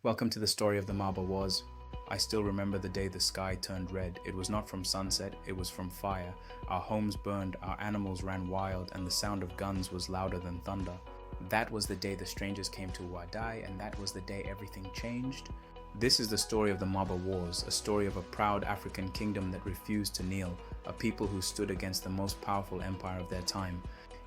Welcome to the story of the Maba Wars. I still remember the day the sky turned red. It was not from sunset, it was from fire. Our homes burned, our animals ran wild, and the sound of guns was louder than thunder. That was the day the strangers came to Ouaddaï, and that was the day everything changed. This is the story of the Maba Wars, a story of a proud African kingdom that refused to kneel, a people who stood against the most powerful empire of their time.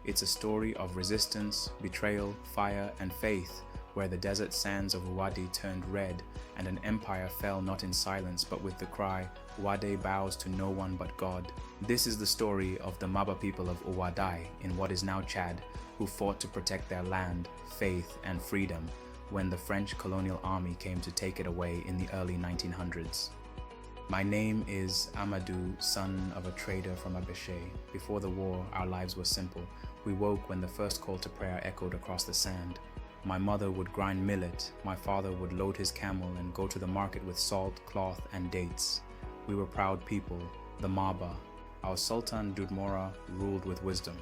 It's a story of resistance, betrayal, fire, and faith, where the desert sands of Ouaddaï turned red, and an empire fell not in silence but with the cry, "Ouaddaï bows to no one but God." This is the story of the Maba people of Ouaddaï in what is now Chad, who fought to protect their land, faith, and freedom when the French colonial army came to take it away in the early 1900s. My name is Amadou, son of a trader from Ouaddaï. Before the war, our lives were simple. We woke when the first call to prayer echoed across the sand. My mother would grind millet, my father would load his camel and go to the market with salt, cloth, and dates. We were proud people, the Maba. Our Sultan Dudmora ruled with wisdom.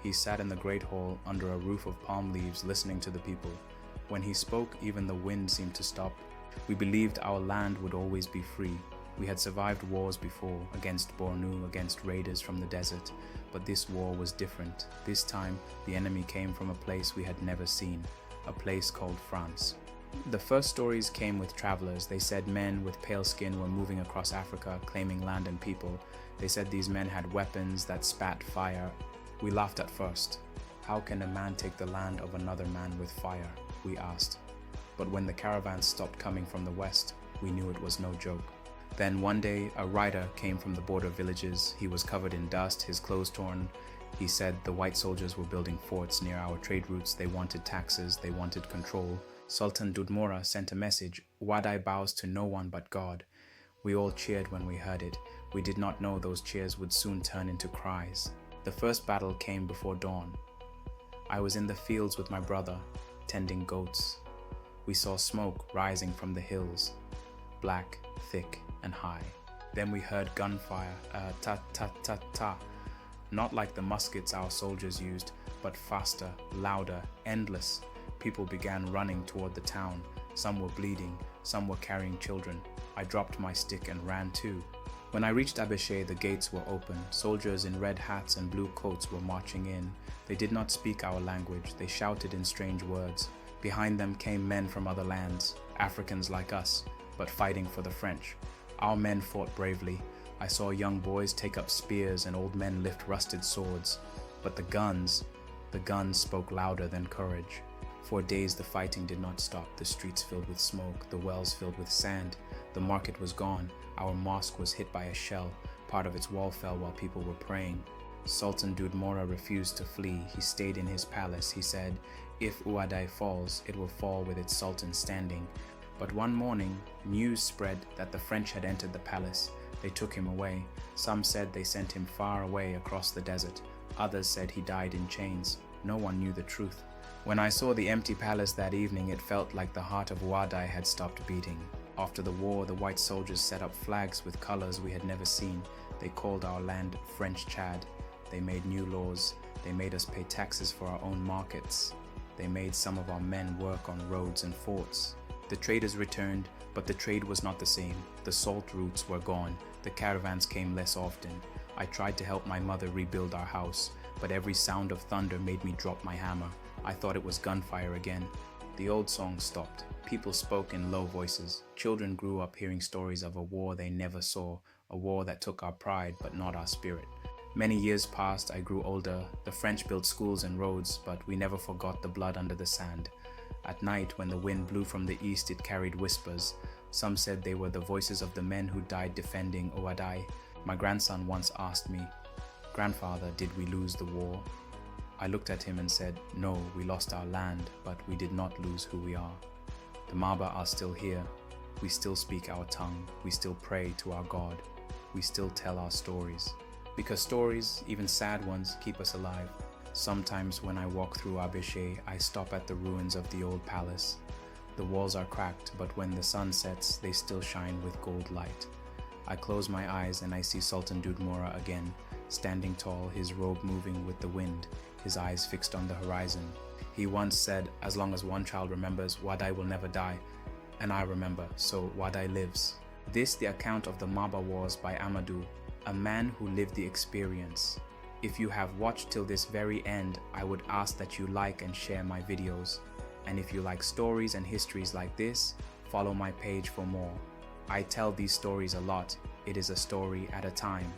He sat in the great hall under a roof of palm leaves listening to the people. When he spoke, even the wind seemed to stop. We believed our land would always be free. We had survived wars before, against Bornu, against raiders from the desert, but this war was different. This time, the enemy came from a place we had never seen. A place called France. The first stories came with travelers. They said men with pale skin were moving across Africa, claiming land and people. They said these men had weapons that spat fire. We laughed at first. How can a man take the land of another man with fire? We asked. But when the caravans stopped coming from the west, we knew it was no joke. Then one day, a rider came from the border villages. He was covered in dust, his clothes torn. He said the white soldiers were building forts near our trade routes. They wanted taxes, they wanted control. Sultan Dudmora sent a message, "Ouaddaï bows to no one but God." We all cheered when we heard it. We did not know those cheers would soon turn into cries. The first battle came before dawn. I was in the fields with my brother, tending goats. We saw smoke rising from the hills, black, thick, and high. Then we heard gunfire, ta-ta-ta-ta. Not like the muskets our soldiers used, but faster, louder, endless. People began running toward the town. Some were bleeding, some were carrying children. I dropped my stick and ran too. When I reached Ouaddaï, the gates were open. Soldiers in red hats and blue coats were marching in. They did not speak our language. They shouted in strange words. Behind them came men from other lands, Africans like us, but fighting for the French. Our men fought bravely. I saw young boys take up spears and old men lift rusted swords. But the guns spoke louder than courage. For days the fighting did not stop, the streets filled with smoke, the wells filled with sand. The market was gone, our mosque was hit by a shell, part of its wall fell while people were praying. Sultan Dudmora refused to flee, he stayed in his palace. He said, "If Ouaddaï falls, it will fall with its sultan standing." But one morning, news spread that the French had entered the palace. They took him away. Some said they sent him far away across the desert. Others said he died in chains. No one knew the truth. When I saw the empty palace that evening, it felt like the heart of Ouaddaï had stopped beating. After the war, the white soldiers set up flags with colors we had never seen. They called our land French Chad. They made new laws. They made us pay taxes for our own markets. They made some of our men work on roads and forts. The traders returned, but the trade was not the same. The salt routes were gone. The caravans came less often. I tried to help my mother rebuild our house, but every sound of thunder made me drop my hammer. I thought it was gunfire again. The old songs stopped. People spoke in low voices. Children grew up hearing stories of a war they never saw, a war that took our pride but not our spirit. Many years passed, I grew older. The French built schools and roads, but we never forgot the blood under the sand. At night, when the wind blew from the east, it carried whispers. Some said they were the voices of the men who died defending Ouaddaï. My grandson once asked me, "Grandfather, did we lose the war?" I looked at him and said, "No, we lost our land, but we did not lose who we are. The Maba are still here. We still speak our tongue. We still pray to our God. We still tell our stories." Because stories, even sad ones, keep us alive. Sometimes when I walk through Ouaddaï, I stop at the ruins of the old palace. The walls are cracked, but when the sun sets, they still shine with gold light. I close my eyes and I see Sultan Dudmora again, standing tall, his robe moving with the wind, his eyes fixed on the horizon. He once said, "As long as one child remembers, Ouaddaï will never die." And I remember, so Ouaddaï lives. This the account of the Maba Wars by Amadou, a man who lived the experience. If you have watched till this very end, I would ask that you like and share my videos. And if you like stories and histories like this, follow my page for more. I tell these stories a lot. It is a story at a time.